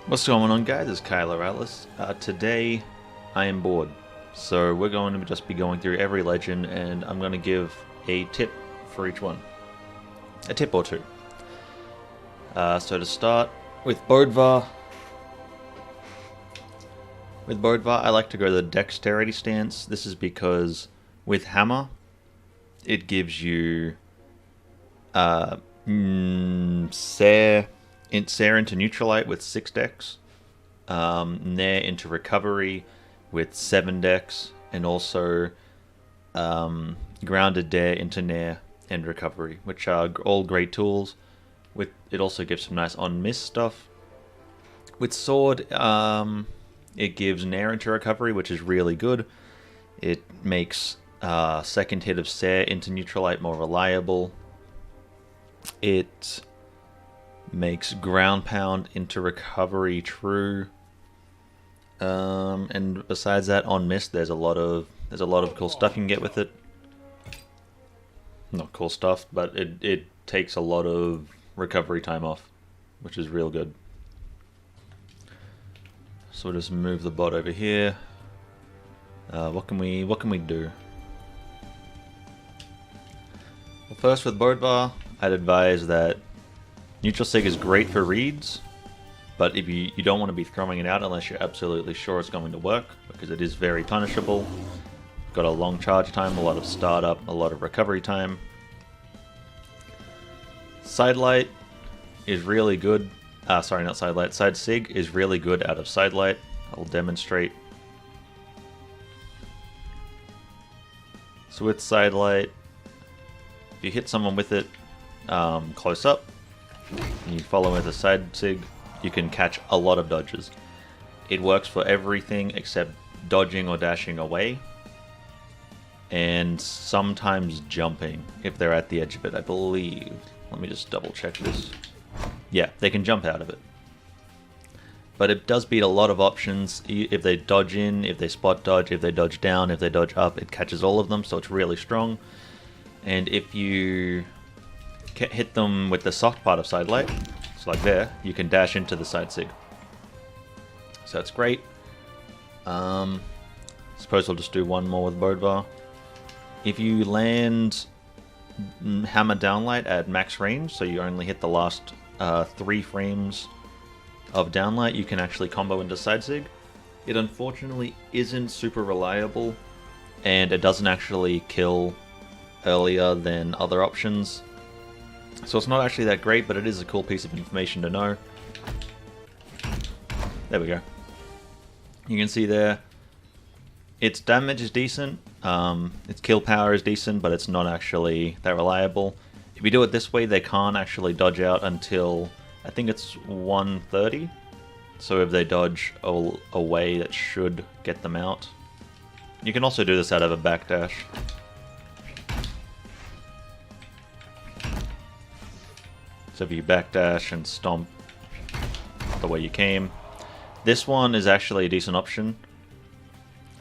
What's going on, guys? It's Kylar Alice. Today I am bored, so we're going to just be going through every legend, and I'm going to give a tip for each one. A tip or two. So to start with Bödvar. I like to go the dexterity stance. This is because with hammer, it gives you Sare into Neutralite with 6 dex, Nair into Recovery with 7 dex, and also Grounded Dare into Nair and Recovery, which are all great tools. With it also gives some nice on-miss stuff. With Sword, it gives Nair into Recovery, which is really good. It makes second hit of Sare into Neutralite more reliable. It makes Ground Pound into Recovery true. And besides that, on miss, there's a lot of cool stuff you can get with it. Not cool stuff, but it takes a lot of recovery time off, which is real good. So we'll just move the bot over here. What can we do? Well, first with Bödvar, I'd advise that Neutral Sig is great for reads, but if you don't want to be throwing it out unless you're absolutely sure it's going to work, because it is very punishable. Got a long charge time, a lot of startup, a lot of recovery time. Sidelight is really good. Sorry, not Sidelight. Side Sig is really good out of Sidelight. I'll demonstrate. So with Sidelight, if you hit someone with it close up, and you follow with a Side Sig, you can catch a lot of dodges. It works for everything except dodging or dashing away, and sometimes jumping if they're at the edge of it, I believe. Let me just double check this. Yeah, they can jump out of it. But it does beat a lot of options. If they dodge in, if they spot dodge, if they dodge down, if they dodge up, it catches all of them, so it's really strong. And if you hit them with the soft part of Sidelight, so like there, you can dash into the Side Sig. So that's great. Suppose I'll just do one more with Bödvar. If you land Hammer Downlight at max range, so you only hit the last 3 frames of Downlight, you can actually combo into Side Sig. It unfortunately isn't super reliable, and it doesn't actually kill earlier than other options. So it's not actually that great, but it is a cool piece of information to know. There we go. You can see there, its damage is decent, its kill power is decent, but it's not actually that reliable. If you do it this way, they can't actually dodge out until, I think it's 130. So if they dodge away, that should get them out. You can also do this out of a backdash. So if you backdash and stomp the way you came. This one is actually a decent option.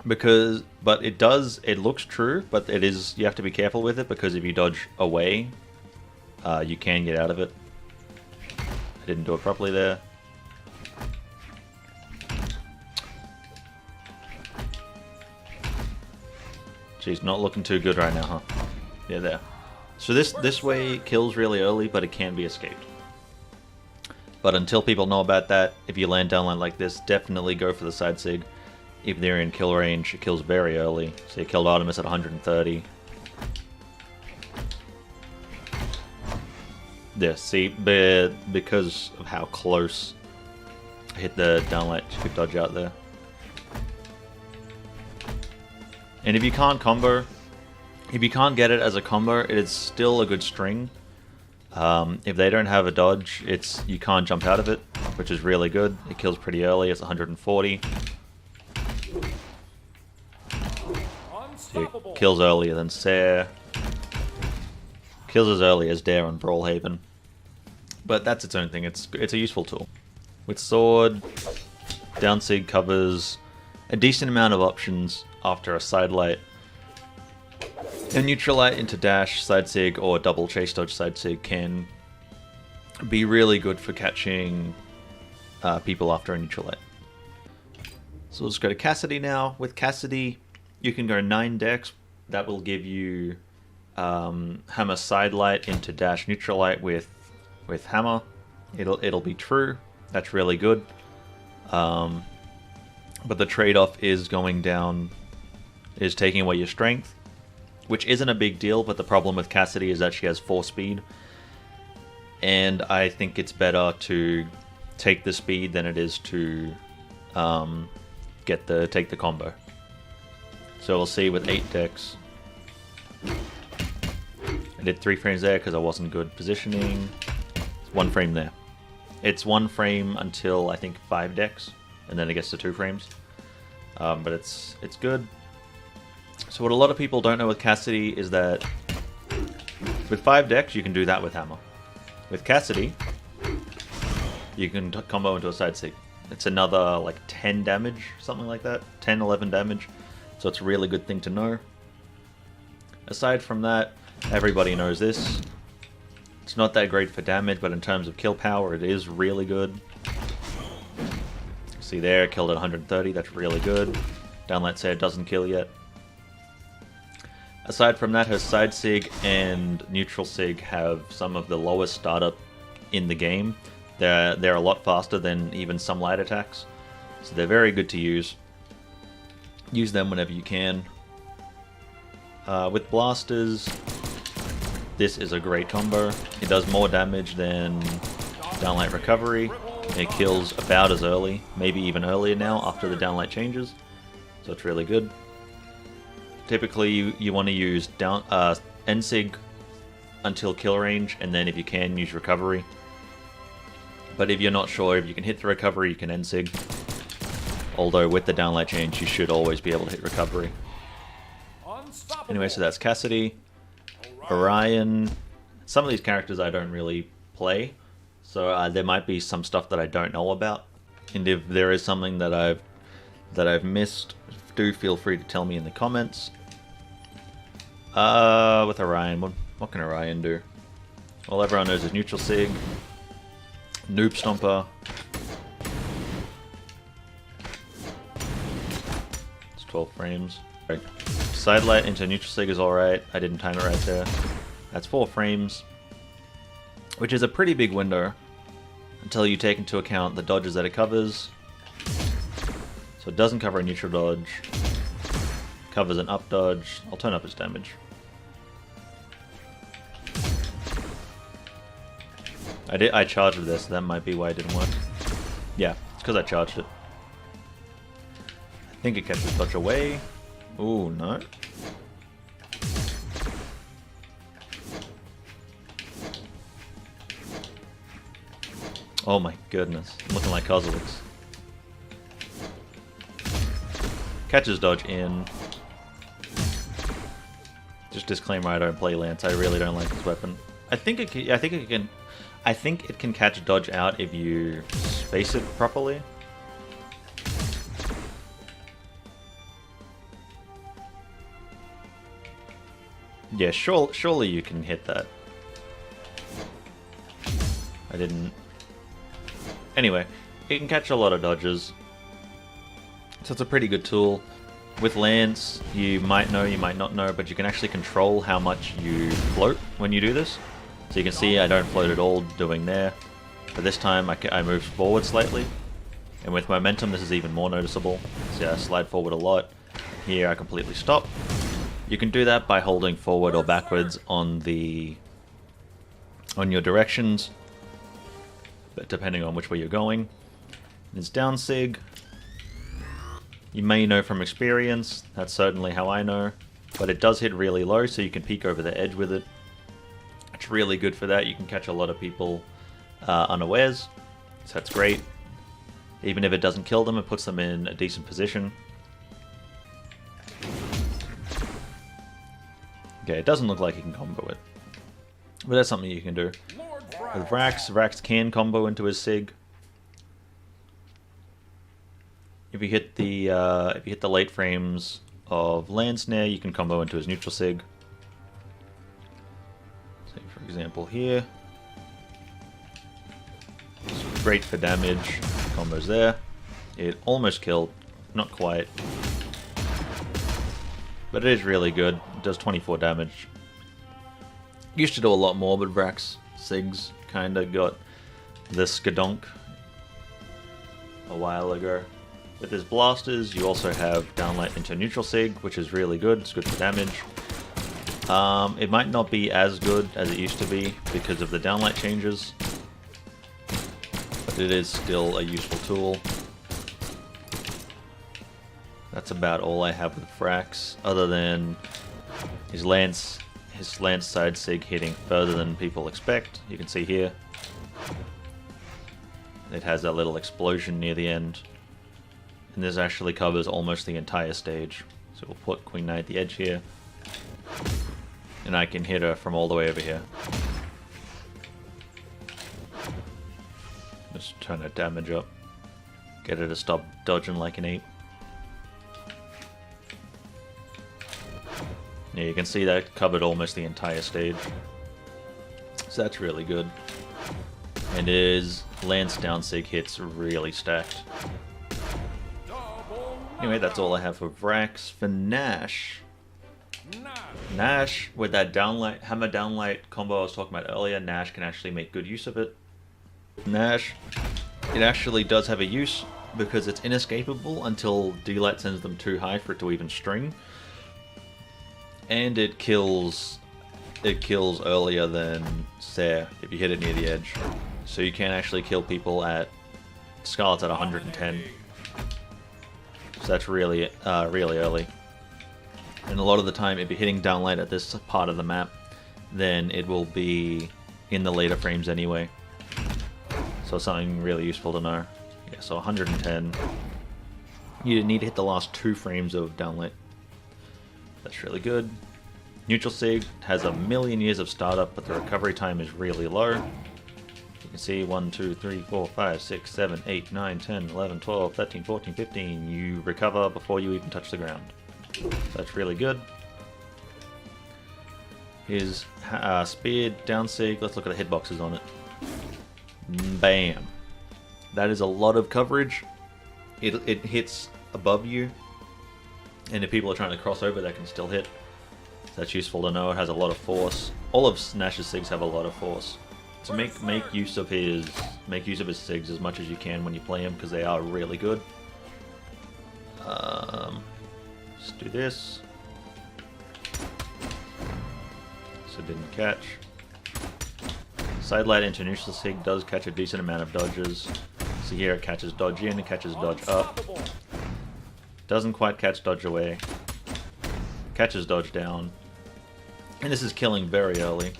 But it looks true, but you have to be careful with it, because if you dodge away, you can get out of it. I didn't do it properly there. Geez, not looking too good right now, huh? Yeah, there. So this way kills really early, but it can be escaped. But until people know about that, if you land downline like this, definitely go for the Side Sig. If they're in kill range, it kills very early. So you killed Artemis at 130. There, see, because of how close I hit the downlight, you could dodge out there. And if you can't combo, if you can't get it as a combo, it is still a good string. If they don't have a dodge, you can't jump out of it, which is really good. It kills pretty early, it's 140. It kills earlier than Sare. Kills as early as Dare on Brawlhalla. But that's its own thing, it's a useful tool. With Sword, Down Sig covers a decent amount of options after a Sidelight. And Neutralite into Dash, Side Sig, or double Chase Dodge Side Sig can be really good for catching people after a neutral light. So let's go to Cassidy now. With Cassidy, you can go 9 decks. That will give you Hammer Sidelight into dash neutral light with Hammer. It'll be true. That's really good. But the trade-off is taking away your strength, which isn't a big deal. But the problem with Cassidy is that she has 4 speed, and I think it's better to take the speed than it is to take the combo. So we'll see with 8 decks. I did 3 frames there because I wasn't good positioning. It's 1 frame there. It's 1 frame until I think 5 decks, and then it gets to 2 frames. But it's good. So what a lot of people don't know with Cassidy is that with 5 decks you can do that with Hammer. With Cassidy, you can combo into a side sig. It's another like 10 damage, something like that. 10, 11 damage. So it's a really good thing to know. Aside from that, everybody knows this. It's not that great for damage, but in terms of kill power, it is really good. See there, killed at 130, that's really good. Downlight Sayer doesn't kill yet. Aside from that, her side sig and neutral sig have some of the lowest startup in the game. They're a lot faster than even some light attacks, so they're very good to use. Use them whenever you can. With blasters, this is a great combo. It does more damage than Downlight Recovery. It kills about as early, maybe even earlier now after the Downlight changes, so it's really good. Typically, you want to use N-Sig until kill range, and then if you can, use Recovery. But if you're not sure if you can hit the Recovery, you can N-Sig. Although with the Downlight change, you should always be able to hit Recovery. Anyway, so that's Cassidy. Orion. Some of these characters I don't really play, so there might be some stuff that I don't know about. And if there is something that I've missed, do feel free to tell me in the comments. With Orion, what can Orion do? Well, everyone knows his neutral sig. Noob Stomper. It's 12 frames. Right. Sidelight into neutral sig is alright. I didn't time it right there. That's 4 frames, which is a pretty big window until you take into account the dodges that it covers. So it doesn't cover a neutral dodge, covers an up dodge. I'll turn up its damage. I charged with this, so that might be why it didn't work. Yeah, it's because I charged it. I think it catches dodge away. Ooh, no. Oh my goodness, I'm looking like Kozilix. Catches dodge in. Just disclaimer: I don't play Lance. I really don't like this weapon. I think it can catch dodge out if you space it properly. Yeah, surely you can hit that. I didn't. Anyway, it can catch a lot of dodges, so it's a pretty good tool. With Lance, you might know, you might not know, but you can actually control how much you float when you do this. So you can see I don't float at all doing there, but this time I moved forward slightly, and with momentum this is even more noticeable. See, I slide forward a lot. Here I completely stop. You can do that by holding forward or backwards on your directions, but depending on which way you're going. It's down sig. You may know from experience, that's certainly how I know, but it does hit really low, so you can peek over the edge with it. It's really good for that. You can catch a lot of people unawares, so that's great. Even if it doesn't kill them, it puts them in a decent position. Okay, it doesn't look like you can combo it, but that's something you can do. With Vrax can combo into his sig. If you hit the late frames of Lance Snare, you can combo into his neutral sig. Say for example here. It's great for damage. combos there. It almost killed, not quite. But it is really good. It does 24 damage. Used to do a lot more, but Vrax Sigs kinda got the skadonk a while ago. With his blasters, you also have downlight into neutral sig, which is really good. It's good for damage. It might not be as good as it used to be because of the downlight changes, but it is still a useful tool. That's about all I have with Vrax, other than his lance side sig hitting further than people expect. You can see here, it has that little explosion near the end, and this actually covers almost the entire stage. So we'll put Queen Knight at the edge here, and I can hit her from all the way over here. Just turn her damage up, get her to stop dodging like an ape. Yeah, you can see that covered almost the entire stage. So that's really good. And his lance down sig hits really stacked. Anyway, that's all I have for Vrax. For Nash, with that downlight, hammer downlight combo I was talking about earlier, Nash can actually make good use of it. Nash, it actually does have a use because it's inescapable until D-Light sends them too high for it to even string. And it kills earlier than Sare if you hit it near the edge. So you can actually kill people at Scarlet's at 110. So that's really early. And a lot of the time, if you're hitting downlight at this part of the map, then it will be in the later frames anyway. So something really useful to know. Yeah, so 110. You need to hit the last 2 frames of downlight. That's really good. Neutral Sig has a million years of startup, but the recovery time is really low. You can see 1, 2, 3, 4, 5, 6, 7, 8, 9, 10, 11, 12, 13, 14, 15. You recover before you even touch the ground. That's really good. His spear down sig, let's look at the hitboxes on it. Bam. That is a lot of coverage. It hits above you. And if people are trying to cross over, they can still hit. So that's useful to know. It has a lot of force. All of Nash's sigs have a lot of force. So make use of his sigs as much as you can when you play him, because they are really good. Let's do this. So it didn't catch. Sidelight into neutral sig does catch a decent amount of dodges. So here it catches dodge in, it catches dodge up. Doesn't quite catch dodge away. Catches dodge down. And this is killing very early.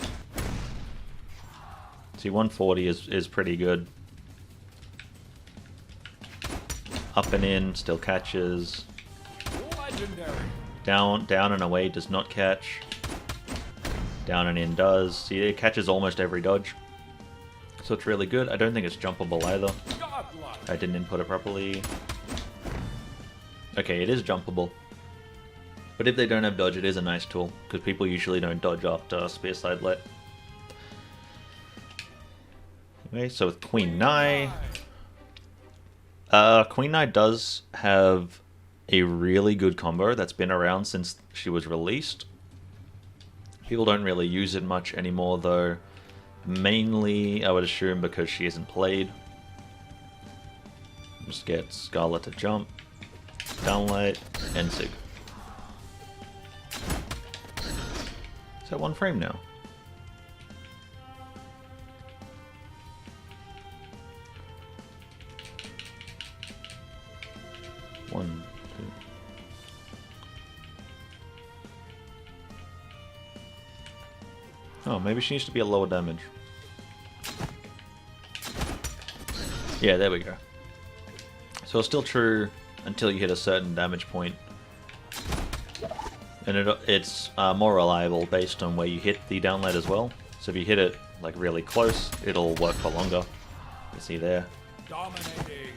See, 140 is pretty good. Up and in, still catches. Down and away does not catch. Down and in does. See, it catches almost every dodge. So it's really good. I don't think it's jumpable either. I didn't input it properly. Okay, it is jumpable. But if they don't have dodge, it is a nice tool, because people usually don't dodge after Spear Sidelight. Okay, so with Queen Nai, Queen Nai does have a really good combo that's been around since she was released. People don't really use it much anymore, though. Mainly, I would assume, because she isn't played. Just get Scarlet to jump, downlight, and sig. It's at 1 frame now. One, two. Oh, maybe she needs to be a lower damage. Yeah, there we go. So it's still true until you hit a certain damage point. And it's more reliable based on where you hit the downlight as well. So if you hit it like really close, it'll work for longer. You see there. Dominating.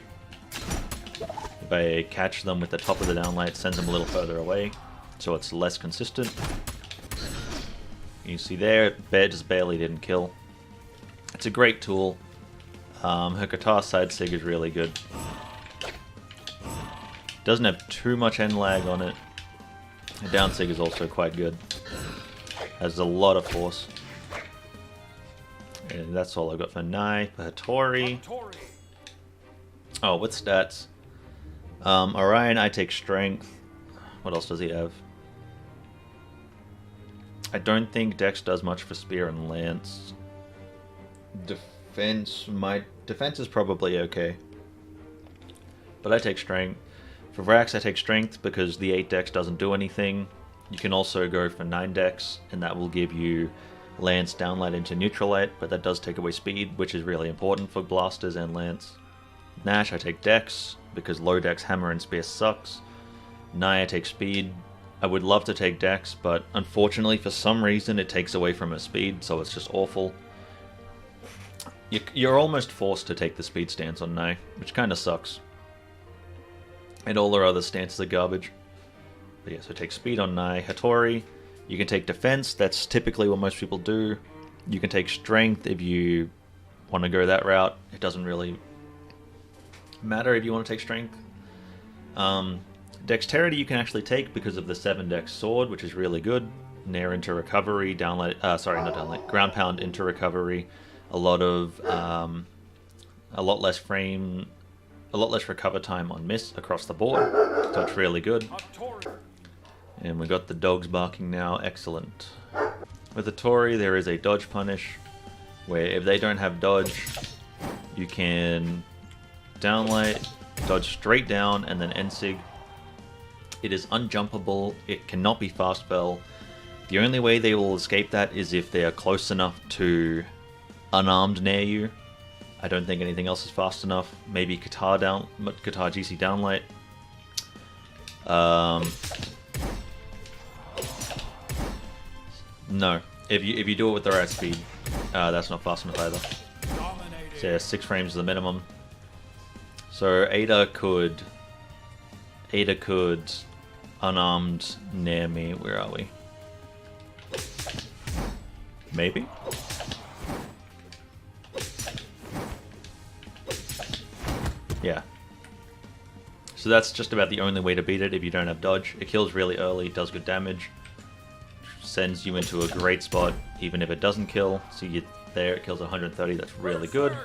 If I catch them with the top of the downlight, it sends them a little further away, so it's less consistent. You see there, it just barely didn't kill. It's a great tool. Her guitar side sig is really good. Doesn't have too much end lag on it. Her down sig is also quite good. Has a lot of force. And that's all I've got for Nai. For Hattori. Oh, with stats. Orion, I take strength. What else does he have? I don't think Dex does much for spear and lance. Defense, my defense is probably okay. But I take strength. For Vrax, I take strength because the 8 Dex doesn't do anything. You can also go for 9 Dex, and that will give you lance, downlight into neutral light, but that does take away speed, which is really important for blasters and lance. Nash, I take Dex because low Dex hammer and spear sucks. Nai, I take speed. I would love to take Dex, but unfortunately for some reason it takes away from her speed, so it's just awful. You're almost forced to take the speed stance on Nai, which kind of sucks. And all her other stances are garbage. But yeah, so take speed on Nai. Hattori, you can take defense, that's typically what most people do. You can take strength if you want to go that route. It doesn't really matter if you want to take strength. Dexterity you can actually take because of the 7 Dex sword, which is really good. Nair into recovery, downlight, sorry, not downlight, ground pound into recovery. A lot less recover time on miss across the board, so it's really good. And we got the dogs barking now, excellent. With Hattori, there is a dodge punish, where if they don't have dodge, you can downlight, dodge straight down, and then Ensig. It is unjumpable, it cannot be fast spell. The only way they will escape that is if they are close enough to unarmed near you. I don't think anything else is fast enough. Maybe Guitar GC downlight. No, if you do it with the right speed, that's not fast enough either. So yeah, 6 frames is the minimum. So Ada could unarmed near me. Where are we? Maybe. Yeah. So that's just about the only way to beat it if you don't have dodge. It kills really early, does good damage, sends you into a great spot even if it doesn't kill. So you there, it kills 130, that's really good.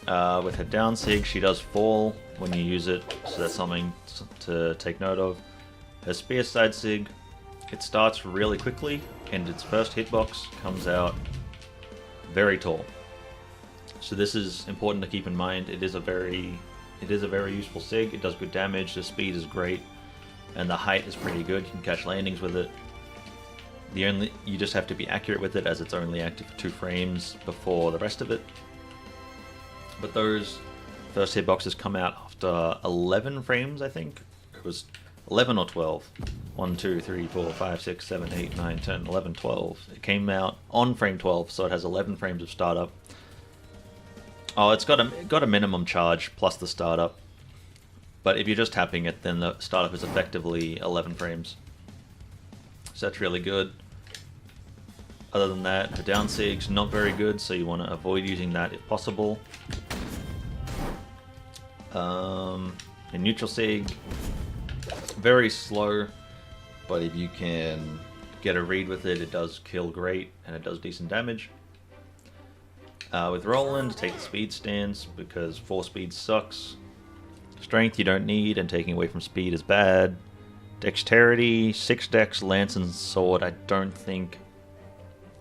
With her down sig, she does fall when you use it, so that's something to take note of. Her spear side sig, it starts really quickly and its first hitbox comes out very tall. So this is important to keep in mind. It is a very useful sig. It does good damage. The speed is great, and the height is pretty good. You can catch landings with it. You just have to be accurate with it, as it's only active for 2 frames before the rest of it. But those first hitboxes come out after 11 frames, I think. It was 11 or 12. 1, 2, 3, 4, 5, 6, 7, 8, 9, 10, 11, 12. It came out on frame 12, so it has 11 frames of startup. Oh, it's got a minimum charge plus the startup. But if you're just tapping it, then the startup is effectively 11 frames. So that's really good. Other than that, the down sig's not very good, so you want to avoid using that if possible. A neutral sig, very slow, but if you can get a read with it, it does kill great, and it does decent damage. With Roland, take the speed stance, because 4 speed sucks. Strength you don't need, and taking away from speed is bad. Dexterity, 6 dex, lance and sword, I don't think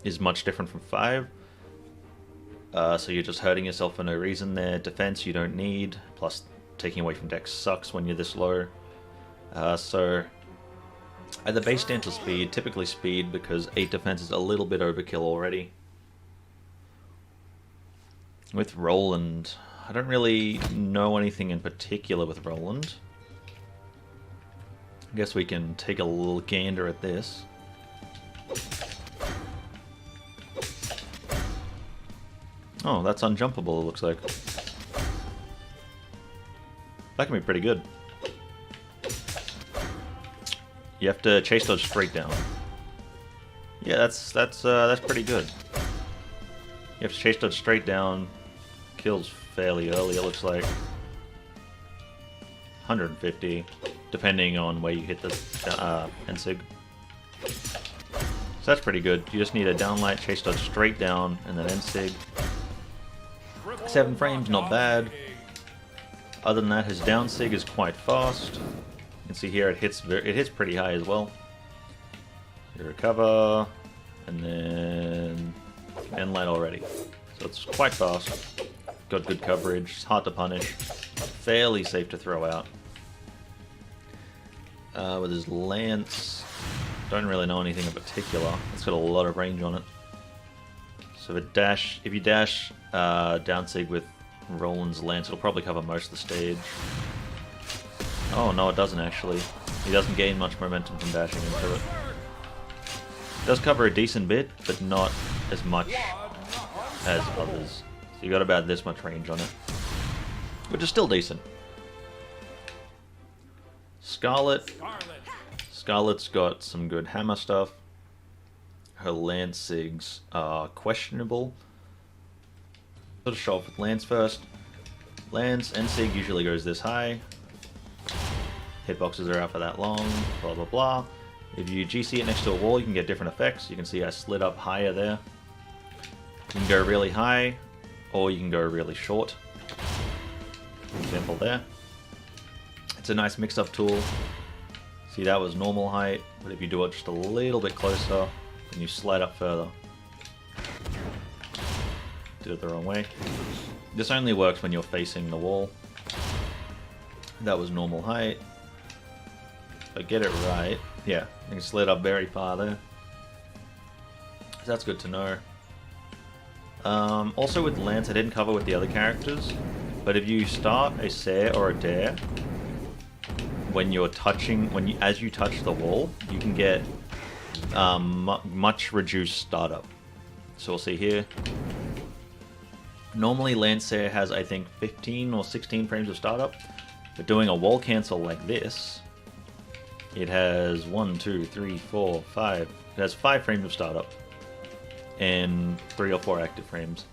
is much different from 5. So you're just hurting yourself for no reason there. Defense you don't need, plus taking away from dex sucks when you're this low. So either base stance or speed, typically speed, because 8 defense is a little bit overkill already. With Roland, I don't really know anything in particular with Roland. I guess we can take a little gander at this. Oh, that's unjumpable, it looks like. That can be pretty good. You have to chase dodge straight down. Yeah, that's pretty good. You have to chase dodge straight down. Kills fairly early, it looks like. 150, depending on where you hit the NSIG. So that's pretty good. You just need a downlight, chase dodge straight down, and then NSIG. 7 frames, not bad. Other than that, his down sig is quite fast. You can see here it hits pretty high as well. You recover, and then end light already. So it's quite fast. Got good coverage. It's hard to punish. Fairly safe to throw out. With his lance, don't really know anything in particular. It's got a lot of range on it. So if you dash down sig with Roland's lance, it'll probably cover most of the stage. Oh no, it doesn't actually. He doesn't gain much momentum from dashing into it. It does cover a decent bit, but not as much as others. So you got about this much range on it, which is still decent. Scarlet. Scarlet's got some good hammer stuff. Her lance sigs are questionable. Let's show off with lance first. Lance and sig usually goes this high. Hitboxes are out for that long. Blah blah blah. If you GC it next to a wall, you can get different effects. You can see I slid up higher there. You can go really high, or you can go really short. Example there. It's a nice mix-up tool. See, that was normal height, but if you do it just a little bit closer, then you slide up further. Did it the wrong way. This only works when you're facing the wall. That was normal height. If I get it right, yeah, you can slide up very far there. So that's good to know. Also with Lance, I didn't cover with the other characters, but if you start a Sare or a Dare, as you touch the wall, you can get much reduced startup. So we'll see here. Normally Lance Sare has, I think, 15 or 16 frames of startup, but doing a wall cancel like this, it has 1, 2, 3, 4, 5. It has 5 frames of startup and 3 or 4 active frames.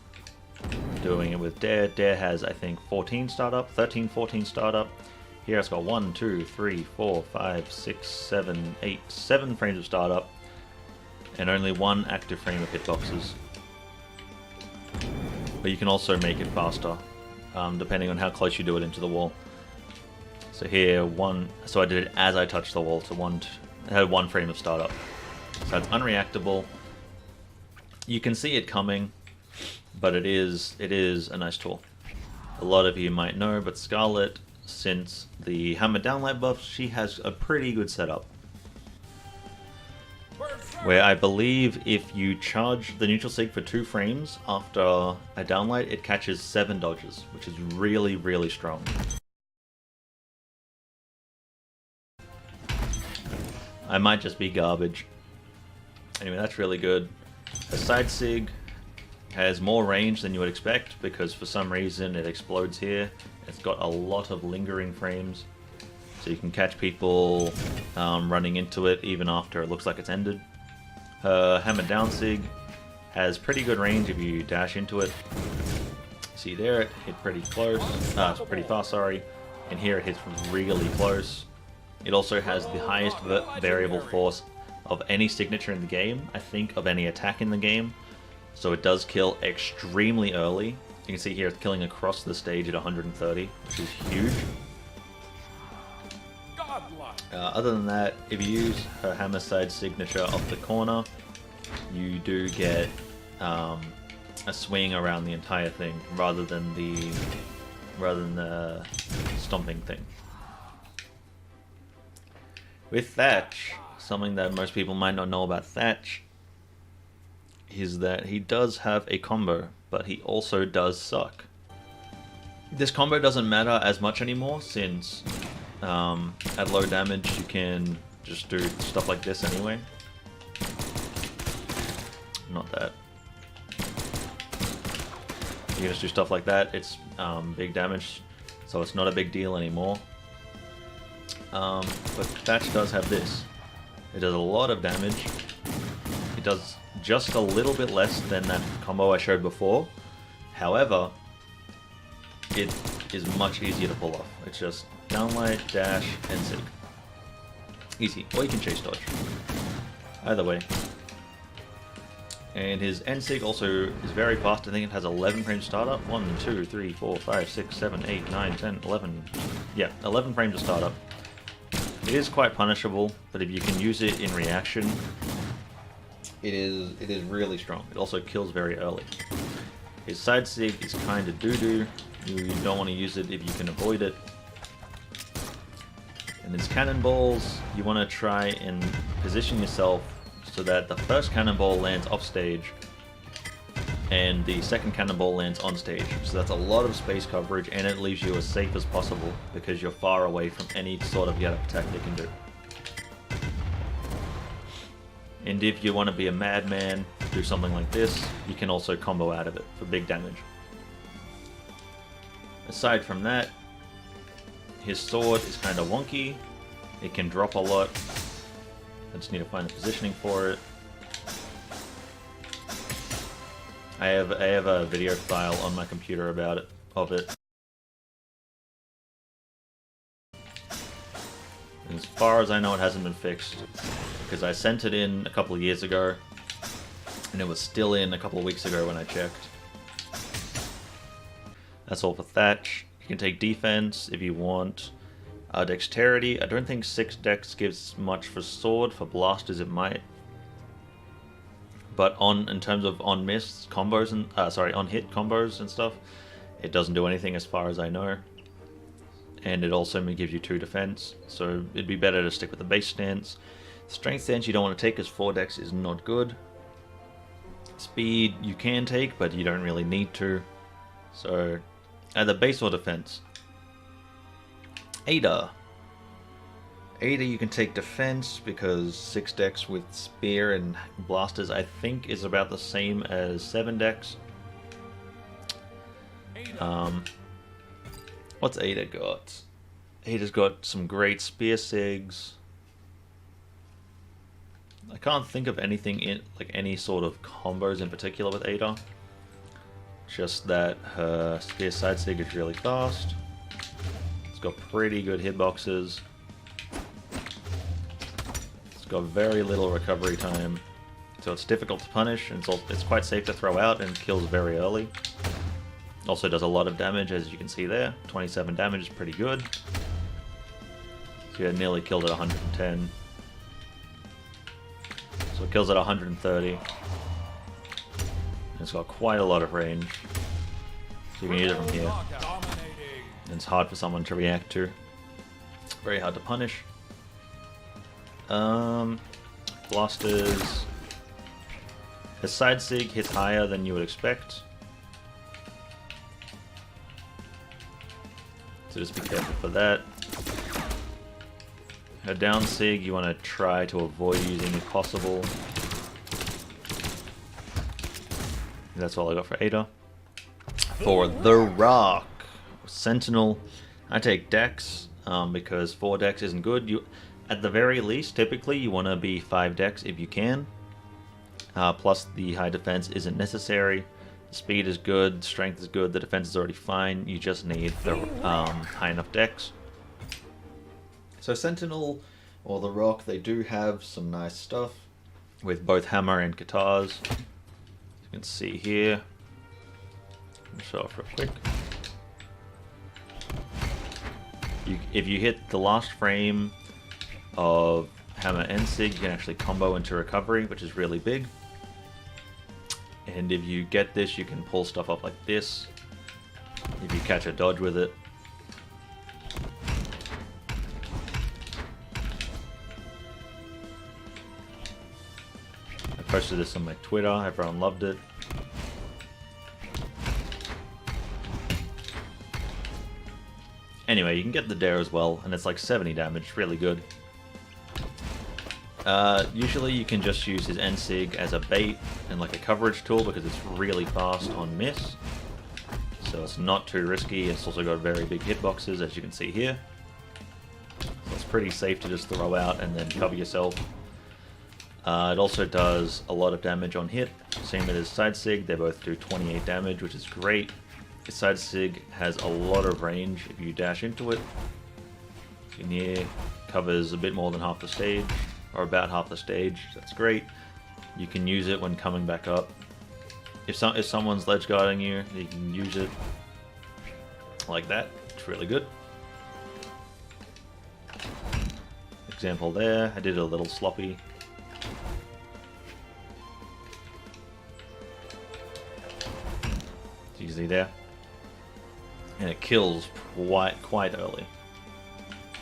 Doing it with Dare, Dare has, I think, 14 startup, 13, 14 startup. Here it's got 1, 2, 3, 4, 5, 6, 7, 8, 7 frames of startup, and only 1 active frame of hitboxes. But you can also make it faster, depending on how close you do it into the wall. So here, so I did it as I touched the wall, so it had 1 frame of startup. So it's unreactable. You can see it coming, but it is a nice tool. A lot of you might know, but Scarlet, since the hammer downlight buff, she has a pretty good setup. Where I believe if you charge the neutral sig for 2 frames after a downlight, it catches 7 dodges, which is really, really strong. I might just be garbage. Anyway, that's really good. A side sig has more range than you would expect because for some reason it explodes here. It's got a lot of lingering frames, so you can catch people running into it even after it looks like it's ended. Hammer down sig has pretty good range if you dash into it. See there, it hit pretty close. It's pretty fast, sorry. And here it hits really close. It also has the highest variable force of any signature in the game, I think of any attack in the game. So it does kill extremely early. You can see here it's killing across the stage at 130, which is huge. Other than that, if you use her hammer side signature off the corner, you do get a swing around the entire thing rather than the stomping thing. With Thatch, something that most people might not know about Thatch is that he does have a combo, but he also does suck. This combo doesn't matter as much anymore since at low damage you can just do stuff like this anyway. Not that. You can just do stuff like that, it's big damage, so it's not a big deal anymore. But Thatch does have this. It does a lot of damage. It does just a little bit less than that combo I showed before. However, it is much easier to pull off. It's just downlight, dash, and sig. Easy. Or you can chase dodge. Either way. And his N-Sig also is very fast. I think it has 11 frames startup. 1, 2, 3, 4, 5, 6, 7, 8, 9, 10, 11. Yeah, 11 frames of startup. It is quite punishable, but if you can use it in reaction, it is really strong. It also kills very early. His side sig is kind of doo-doo. You don't want to use it if you can avoid it. And his cannonballs, you want to try and position yourself so that the first cannonball lands off stage and the second cannonball lands on stage. So that's a lot of space coverage, and it leaves you as safe as possible because you're far away from any sort of get-up attack they can do. And if you want to be a madman, do something like this, you can also combo out of it for big damage. Aside from that, his sword is kind of wonky. It can drop a lot. I just need to find the positioning for it. I have a video file on my computer about it, of it. And as far as I know, it hasn't been fixed because I sent it in a couple of years ago, and it was still in a couple of weeks ago when I checked. That's all for Thatch. You can take defense if you want. Dexterity, I don't think 6 dex gives much for sword. For blasters it might. But in terms of on miss combos and on hit combos and stuff, it doesn't do anything as far as I know. And it also gives you 2 defense, so it'd be better to stick with the base stance. Strength stance you don't want to take because 4 dex is not good. Speed you can take, but you don't really need to. So either base or defense. Ada you can take defense because 6 dex with spear and blasters I think is about the same as 7 dex. What's Ada got? Ada's got some great spear sigs. I can't think of anything in like any sort of combos in particular with Ada. Just that her spear side sig is really fast. It's got pretty good hitboxes. It's got very little recovery time, so it's difficult to punish, and it's quite safe to throw out and kills very early. Also does a lot of damage, as you can see there. 27 damage is pretty good. So yeah, nearly killed at 110. So it kills at 130. And it's got quite a lot of range. So you can use it from here. And it's hard for someone to react to. Very hard to punish. Blasters. His side sig hits higher than you would expect. So just be careful for that. Her down sig you want to try to avoid using if possible. That's all I got for Ada. For the Rock, Sentinel, I take Dex because 4 Dex isn't good. You, at the very least, typically you want to be 5 Dex if you can. Plus the high defense isn't necessary. The speed is good, strength is good, the defense is already fine. You just need the high enough Dex. So Sentinel or the Rock, they do have some nice stuff with both hammer and guitars. You can see here. I'll show off real quick. If you hit the last frame of hammer and sig, you can actually combo into recovery, which is really big. And if you get this, you can pull stuff up like this. If you catch a dodge with it. I posted this on my Twitter, everyone loved it. Anyway, you can get the dare as well, and it's like 70 damage, really good. Usually you can just use his N-Sig as a bait and like a coverage tool because it's really fast on miss. So it's not too risky, it's also got very big hitboxes as you can see here. So it's pretty safe to just throw out and then cover yourself. It also does a lot of damage on hit. Same with his side sig, they both do 28 damage, which is great. His side sig has a lot of range if you dash into it. In here, covers a bit more than half the stage, or about half the stage. That's great. You can use it when coming back up. If someone's ledge guarding you, you can use it like that. It's really good. Example there. I did it a little sloppy. So you can see there, and it kills quite early.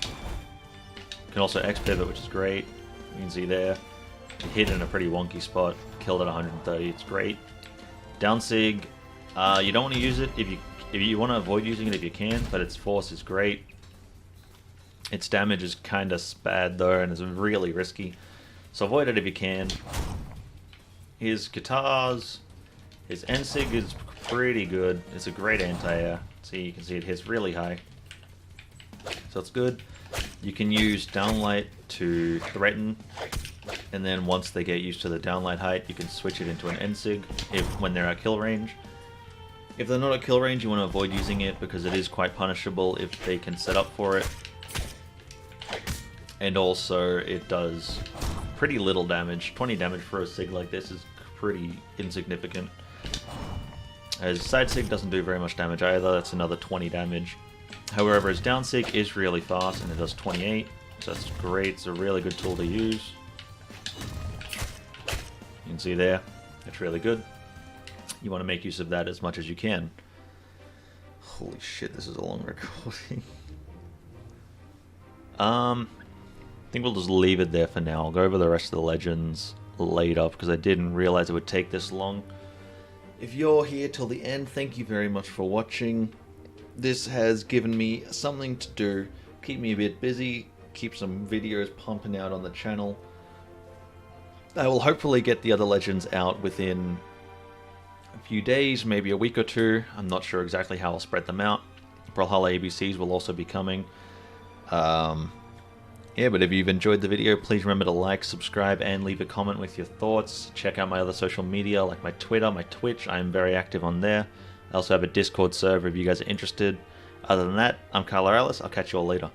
You can also X pivot, which is great. You can see there, you hit in a pretty wonky spot, killed at 130. It's great. Down sig, you don't want to use it if you want to avoid using it if you can, but its force is great. Its damage is kind of bad though, and it's really risky, so avoid it if you can. His guitars, his N sig is pretty good. It's a great anti-air. See, you can see it hits really high, so it's good. You can use downlight to threaten, and then once they get used to the downlight height, you can switch it into an N sig when they're at kill range. If they're not at kill range, you want to avoid using it because it is quite punishable if they can set up for it. And also, it does pretty little damage. 20 damage for a sig like this is pretty insignificant. As side sig doesn't do very much damage either, that's another 20 damage. However, his down sig is really fast and it does 28, so that's great. It's a really good tool to use. You can see there, it's really good. You want to make use of that as much as you can. Holy shit, this is a long recording. I think we'll just leave it there for now. I'll go over the rest of the legends later because I didn't realize it would take this long. If you're here till the end, thank you very much for watching. This has given me something to do, keep me a bit busy, keep some videos pumping out on the channel. I will hopefully get the other legends out within a few days, maybe a week or two. I'm not sure exactly how I'll spread them out. Brawlhalla ABCs will also be coming. Yeah, but if you've enjoyed the video, please remember to like, subscribe, and leave a comment with your thoughts. Check out my other social media, like my Twitter, my Twitch. I am very active on there. I also have a Discord server if you guys are interested. Other than that, I'm Kylar. I'll catch you all later.